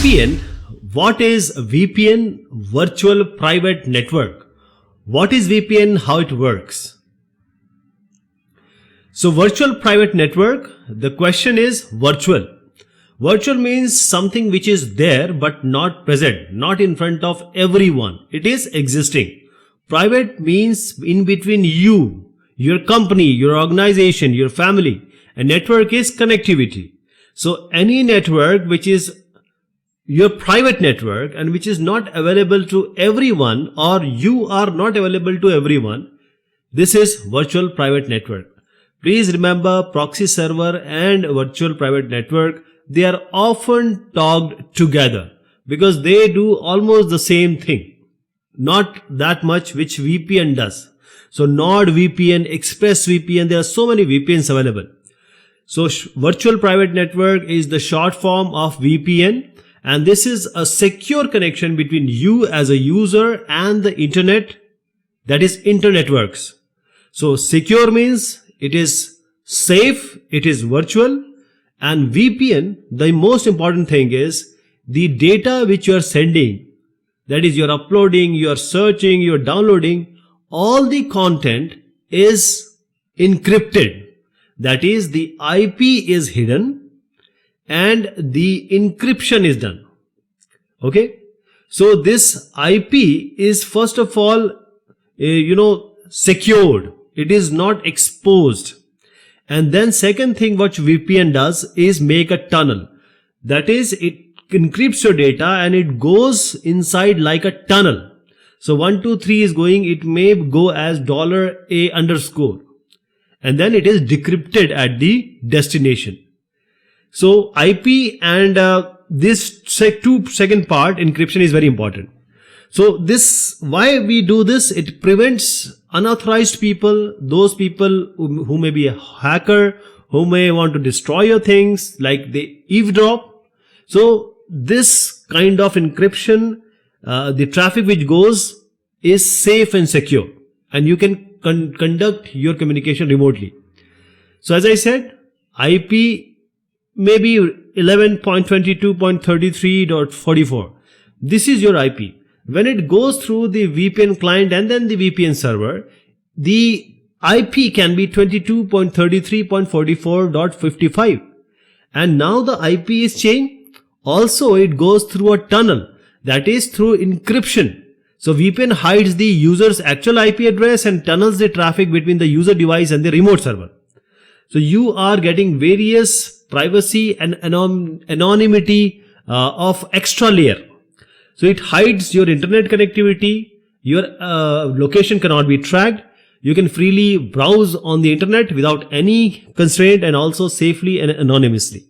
VPN. What is VPN? Virtual Private Network. What is VPN? How it works? So virtual private network, the question is virtual. Virtual means something which is there but not present, not in front of everyone. It is existing. Private means in between you, your company, your organization, your family. A network is connectivity. So any network which is your private network and which is not available to everyone, or you are not available to everyone, this is virtual private network. Please remember, proxy server and virtual private network, they are often talked together because they do almost the same thing. Not that much which VPN does. So NordVPN, ExpressVPN, there are so many VPNs available. So virtual private network is the short form of VPN, and this is a secure connection between you as a user and the internet, that is internetworks. So secure means it is safe, it is virtual, and VPN, the most important thing is the data which you are sending, that is you are uploading, you are searching, you are downloading, all the content is encrypted. That is, the IP is hidden and the encryption is done. Okay. So this IP is first of all, secured. It is not exposed. And then second thing what VPN does is make a tunnel. That is, it encrypts your data and it goes inside like a tunnel. So 1, 2, 3 is going, it may go as $A_. And then it is decrypted at the destination. So IP and this second part, encryption, is very important. So this, why we do this? It prevents unauthorized people, those people who may be a hacker, who may want to destroy your things, like they eavesdrop. So this kind of encryption, the traffic which goes is safe and secure, and you can conduct your communication remotely. So as I said, IP may be 11.22.33.44. This is your IP. When it goes through the VPN client and then the VPN server, the IP can be 22.33.44.55. And now the IP is changed. Also, it goes through a tunnel, that is through encryption. So VPN hides the user's actual IP address and tunnels the traffic between the user device and the remote server. So you are getting various privacy and anonymity of extra layer. So it hides your internet connectivity, your location cannot be tracked, you can freely browse on the internet without any constraint and also safely and anonymously.